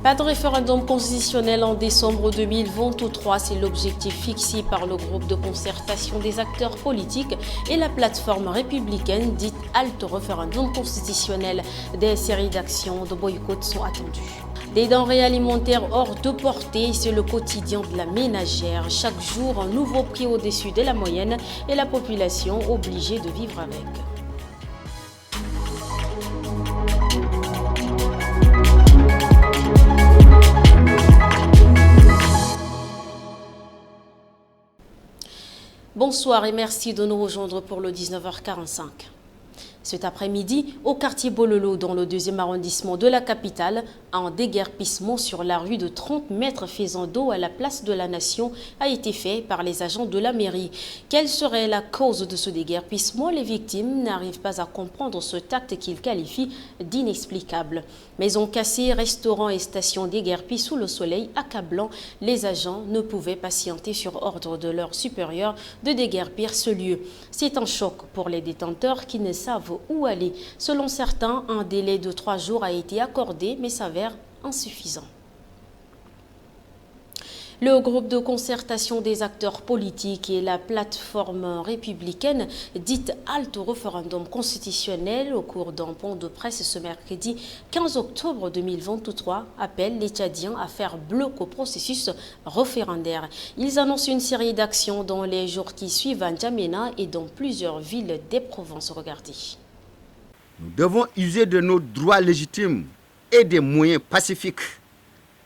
Pas de référendum constitutionnel en décembre 2023, c'est l'objectif fixé par le groupe de concertation des acteurs politiques et la plateforme républicaine dite Halte Référendum constitutionnel. Des séries d'actions de boycott sont attendues. Des denrées alimentaires hors de portée, c'est le quotidien de la ménagère. Chaque jour, un nouveau prix au-dessus de la moyenne et la population obligée de vivre avec. Bonsoir et merci de nous rejoindre pour le 19h45. Cet après-midi, au quartier Bololo, dans le 2e arrondissement de la capitale, un déguerpissement sur la rue de 30 mètres faisant dos à la place de la Nation a été fait par les agents de la mairie. Quelle serait la cause de ce déguerpissement? Les victimes n'arrivent pas à comprendre ce acte qu'ils qualifient d'inexplicable. Maisons cassées, restaurants et stations déguerpies sous le soleil accablant, les agents ne pouvaient patienter sur ordre de leurs supérieurs de déguerpir ce lieu. C'est un choc pour les détenteurs qui ne savent où aller. Selon certains, un délai de 3 jours a été accordé mais s'avère insuffisant. Le groupe de concertation des acteurs politiques et la plateforme républicaine dite Halte au référendum constitutionnel au cours d'un point de presse ce mercredi 15 octobre 2023 appellent les Tchadiens à faire bloc au processus référendaire. Ils annoncent une série d'actions dans les jours qui suivent à N'Djamena et dans plusieurs villes des provinces. Regardez. Nous devons user de nos droits légitimes et des moyens pacifiques.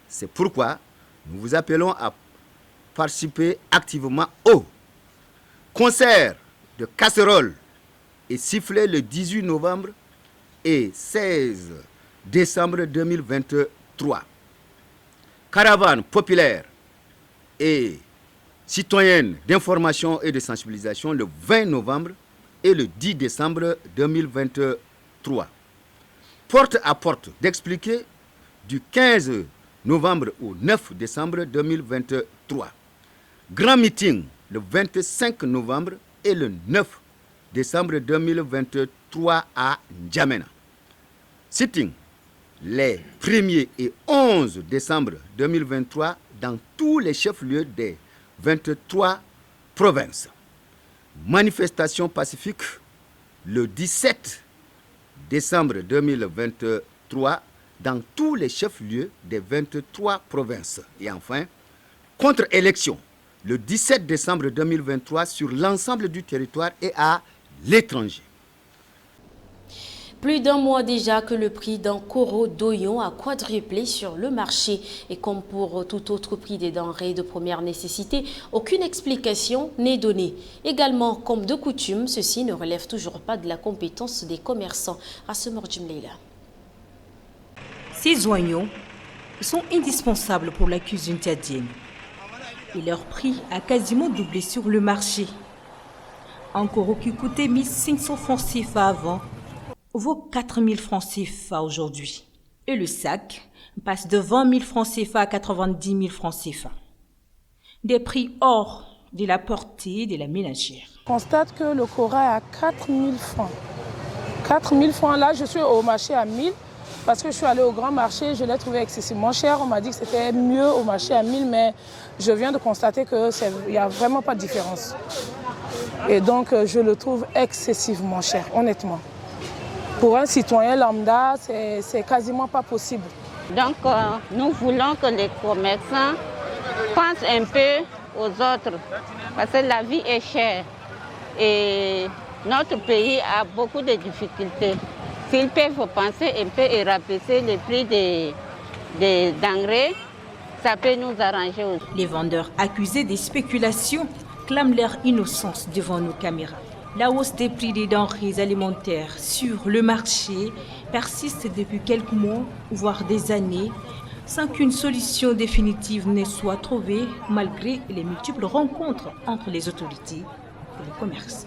C'est pourquoi nous vous appelons à participer activement au concert de casseroles et sifflets le 18 novembre et 16 décembre 2023. Caravane populaire et citoyenne d'information et de sensibilisation le 20 novembre et le 10 décembre 2023. Porte à porte d'expliquer du 15 novembre au 9 décembre 2023. Grand meeting le 25 novembre et le 9 décembre 2023 à N'Djamena. Sitting les 1er et 11 décembre 2023 dans tous les chefs-lieux des 23 provinces. Manifestation pacifique le 17 décembre 2023 dans tous les chefs-lieux des 23 provinces. Et enfin, contre-élection le 17 décembre 2023 sur l'ensemble du territoire et à l'étranger. Plus d'un mois déjà que le prix d'un coro d'oignon a quadruplé sur le marché. Et comme pour tout autre prix des denrées de première nécessité, aucune explication n'est donnée. Également, comme de coutume, ceci ne relève toujours pas de la compétence des commerçants. Rassemor Jimleila. Ces oignons sont indispensables pour la cuisine tchadienne. Et leur prix a quasiment doublé sur le marché. Un coro qui coûtait 1500 francs CFA avant vaut 4000 francs CFA aujourd'hui. Et le sac passe de 20 000 francs CFA à 90 000 francs CFA. Des prix hors de la portée de la ménagère. Je constate que le coro est à 4000 francs. 4000 francs, là je suis au marché à 1000. Parce que je suis allée au grand marché, je l'ai trouvé excessivement cher. On m'a dit que c'était mieux au marché à 1000, mais je viens de constater qu'il n'y a vraiment pas de différence. Et donc, je le trouve excessivement cher, honnêtement. Pour un citoyen lambda, c'est quasiment pas possible. Donc, nous voulons que les commerçants pensent un peu aux autres, parce que la vie est chère. Et notre pays a beaucoup de difficultés. S'ils peuvent penser un peu et rabaisser les prix des denrées, ça peut nous arranger aussi. Les vendeurs accusés des spéculations clament leur innocence devant nos caméras. La hausse des prix des denrées alimentaires sur le marché persiste depuis quelques mois, voire des années, sans qu'une solution définitive ne soit trouvée, malgré les multiples rencontres entre les autorités et le commerce.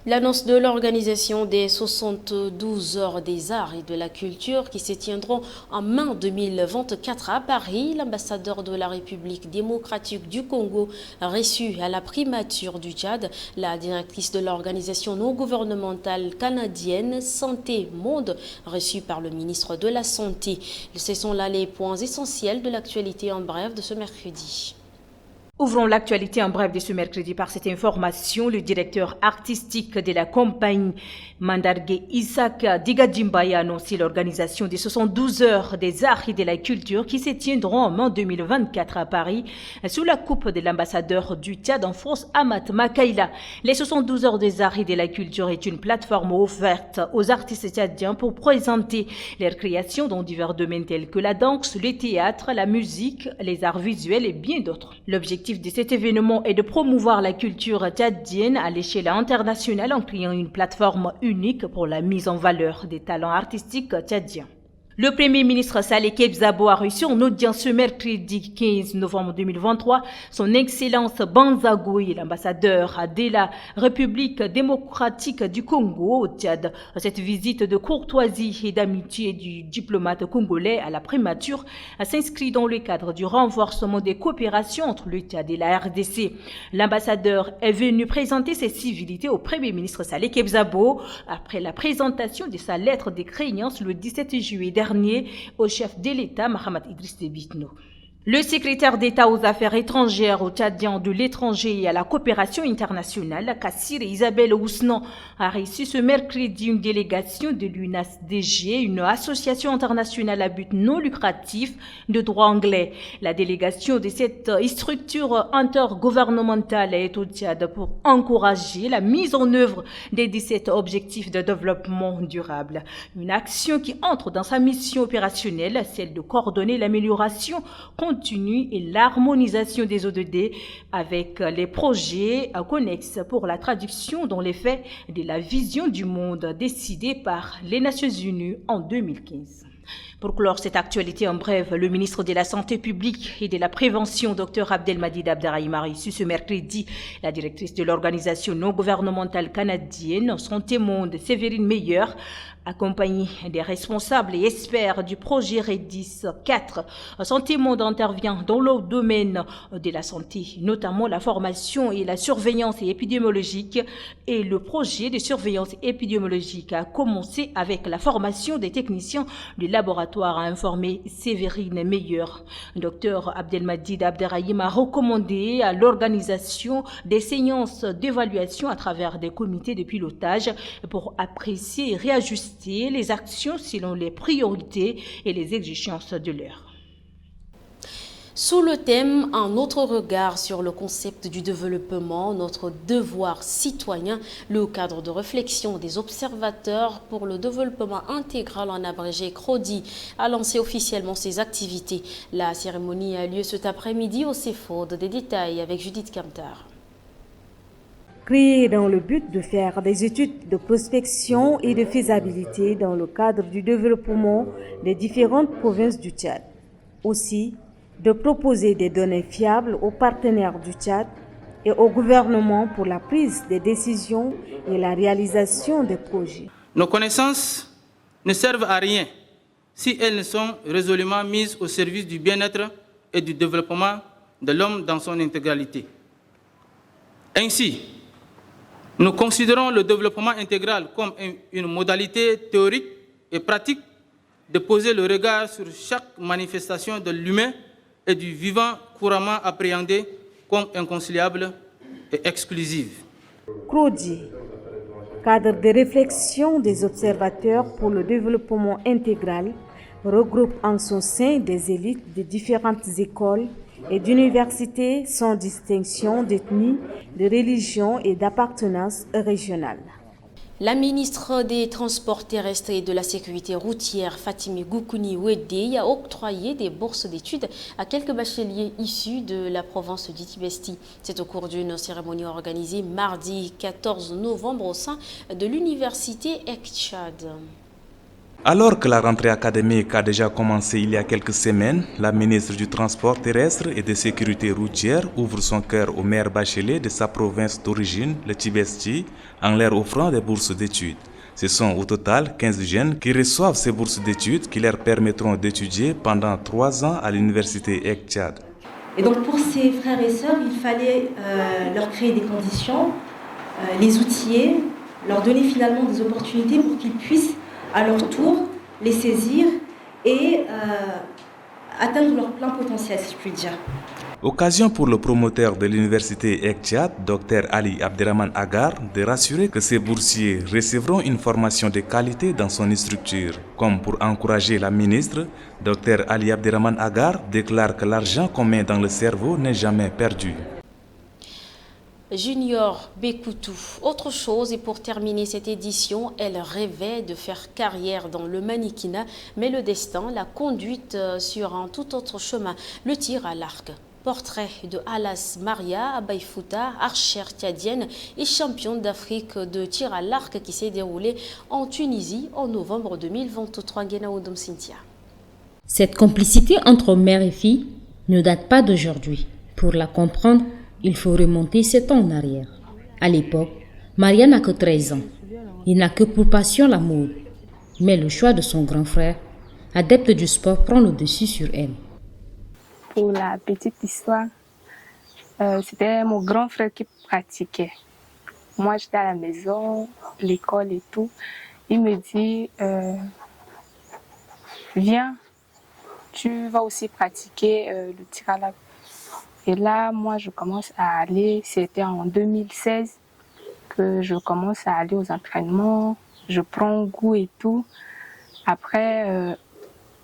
L'annonce de l'organisation des 72 heures des arts et de la culture qui se tiendront en mai 2024 à Paris, l'ambassadeur de la République démocratique du Congo reçu à la primature du Tchad, la directrice de l'organisation non gouvernementale canadienne Santé Monde, reçue par le ministre de la Santé. Ce sont là les points essentiels de l'actualité en bref de ce mercredi. Ouvrons l'actualité en bref de ce mercredi par cette information. Le directeur artistique de la compagnie Mandargue Isaka Digadjimbaya a annoncé l'organisation des 72 heures des arts et de la culture qui se tiendront en mai 2024 à Paris sous la coupe de l'ambassadeur du Tchad en France, Amat Makaila. Les 72 heures des arts et de la culture est une plateforme offerte aux artistes tchadiens pour présenter leurs créations dans divers domaines tels que la danse, le théâtre, la musique, les arts visuels et bien d'autres. L'objectif de cet événement est de promouvoir la culture tchadienne à l'échelle internationale en créant une plateforme unique pour la mise en valeur des talents artistiques tchadiens. Le Premier ministre Saleh Kebzabo a reçu en audience ce mercredi 15 novembre 2023 son Excellence Banzagoui, l'ambassadeur de la République démocratique du Congo au Tchad. Cette visite de courtoisie et d'amitié du diplomate congolais à la primature s'inscrit dans le cadre du renforcement des coopérations entre le Tchad et la RDC. L'ambassadeur est venu présenter ses civilités au Premier ministre Saleh Kebzabo après la présentation de sa lettre de créance le 17 juillet dernier au chef de l'État, Mahamat Idriss Déby Itno. Le secrétaire d'État aux affaires étrangères, aux Tchadiens de l'étranger et à la coopération internationale, Kassir et Isabelle Ousnan, a reçu ce mercredi une délégation de l'UNASDG, une association internationale à but non lucratif de droit anglais. La délégation de cette structure intergouvernementale est au Tchad pour encourager la mise en œuvre des 17 objectifs de développement durable. Une action qui entre dans sa mission opérationnelle, celle de coordonner l'amélioration continue et l'harmonisation des ODD avec les projets connexes pour la traduction dans les faits de la vision du monde décidée par les Nations Unies en 2015. Pour clore cette actualité en bref, le ministre de la Santé publique et de la Prévention, Dr Abdelmadid Abderrahim, a reçu ce mercredi la directrice de l'organisation non gouvernementale canadienne Santé Monde, Séverine Meyer, accompagnée des responsables et experts du projet REDIS 4. Santé Monde intervient dans le domaine de la santé, notamment la formation et la surveillance épidémiologique. Et le projet de surveillance épidémiologique a commencé avec la formation des techniciens du laboratoire, a informé Séverine Meyer. Dr Abdelmadid Abderrahim a recommandé à l'organisation des séances d'évaluation à travers des comités de pilotage pour apprécier et réajuster les actions selon les priorités et les exigences de l'heure. Sous le thème « Un autre regard sur le concept du développement, notre devoir citoyen », le cadre de réflexion des observateurs pour le développement intégral en abrégé CRODI a lancé officiellement ses activités. La cérémonie a lieu cet après-midi au CEFOD. Des détails avec Judith Kamtar. Créé dans le but de faire des études de prospection et de faisabilité dans le cadre du développement des différentes provinces du Tchad. Aussi, de proposer des données fiables aux partenaires du Tchad et au gouvernement pour la prise des décisions et la réalisation des projets. Nos connaissances ne servent à rien si elles ne sont résolument mises au service du bien-être et du développement de l'homme dans son intégralité. Ainsi, nous considérons le développement intégral comme une modalité théorique et pratique de poser le regard sur chaque manifestation de l'humain et du vivant couramment appréhendé comme inconciliable et exclusive. CRODI, cadre de réflexion des observateurs pour le développement intégral, regroupe en son sein des élites de différentes écoles et d'universités sans distinction d'ethnie, de religion et d'appartenance régionale. La ministre des Transports terrestres et de la Sécurité routière, Fatimi Goukouni Wedde, a octroyé des bourses d'études à quelques bacheliers issus de la province du Tibesti. C'est au cours d'une cérémonie organisée mardi 14 novembre au sein de l'université ECTCHAD. Alors que la rentrée académique a déjà commencé il y a quelques semaines, la ministre du Transport terrestre et de Sécurité routière ouvre son cœur au maire bachelier de sa province d'origine, le Tibesti, en leur offrant des bourses d'études. Ce sont au total 15 jeunes qui reçoivent ces bourses d'études qui leur permettront d'étudier pendant 3 ans à l'université ECTIAD. Et donc pour ces frères et sœurs, il fallait leur créer des conditions, les outiller, leur donner finalement des opportunités pour qu'ils puissent à leur tour les saisir et atteindre leur plein potentiel, si je puis dire. Occasion pour le promoteur de l'université ECTIAD, Dr Ali Abderrahmane Agar, de rassurer que ces boursiers recevront une formation de qualité dans son structure. Comme pour encourager la ministre, Dr Ali Abderrahmane Agar déclare que l'argent qu'on met dans le cerveau n'est jamais perdu. Junior Bekoutou. Autre chose, et pour terminer cette édition, elle rêvait de faire carrière dans le mannequinat, mais le destin l'a conduite sur un tout autre chemin, le tir à l'arc. Portrait de Alas Maria Abaïfouta, archère tchadienne et championne d'Afrique de tir à l'arc qui s'est déroulée en Tunisie en novembre 2023. Genaoudom Cynthia. Cette complicité entre mère et fille ne date pas d'aujourd'hui. Pour la comprendre, il faut remonter 7 ans en arrière. À l'époque, Maria n'a que 13 ans. Il n'a que pour passion la mode. Mais le choix de son grand frère, adepte du sport, prend le dessus sur elle. Pour la petite histoire, c'était mon grand frère qui pratiquait. Moi, j'étais à la maison, l'école et tout. Il me dit, viens, tu vas aussi pratiquer le tir à l'arc. Et là, moi, je commence à aller, c'était en 2016 que je commence à aller aux entraînements, je prends goût et tout. Après,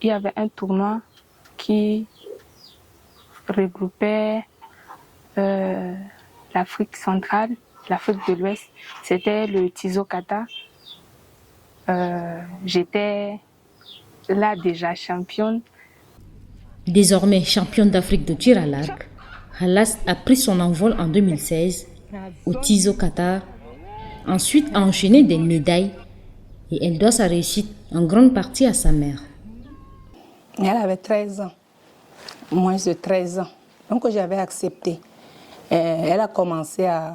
il y avait un tournoi qui regroupait l'Afrique centrale, l'Afrique de l'Ouest. C'était le Tizokata. J'étais là déjà championne. Désormais championne d'Afrique de tir à l'arc, Alas a pris son envol en 2016 au Tizo Qatar, ensuite a enchaîné des médailles et elle doit sa réussite en grande partie à sa mère. Elle avait 13 ans, moins de 13 ans, donc j'avais accepté. Elle a commencé à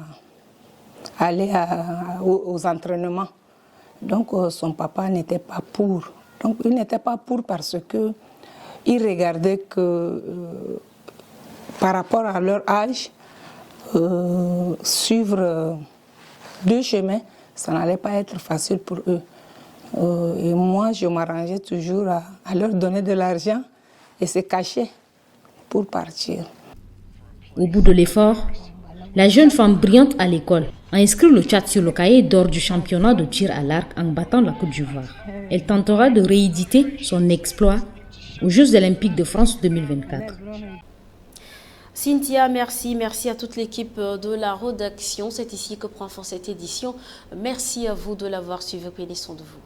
aller aux entraînements, donc son papa n'était pas pour. Donc il n'était pas pour parce que il regardait que par rapport à leur âge, suivre 2 chemins, ça n'allait pas être facile pour eux. Et moi, je m'arrangeais toujours à leur donner de l'argent et se cacher pour partir. Au bout de l'effort, la jeune femme brillante à l'école a inscrit le Tchad sur le cahier d'or du championnat de tir à l'arc en battant la Côte d'Ivoire. Elle tentera de rééditer son exploit aux Jeux olympiques de France 2024. Cynthia, merci. Merci à toute l'équipe de la rédaction. C'est ici que prend fin cette édition. Merci à vous de l'avoir suivi. Prenez soin de vous.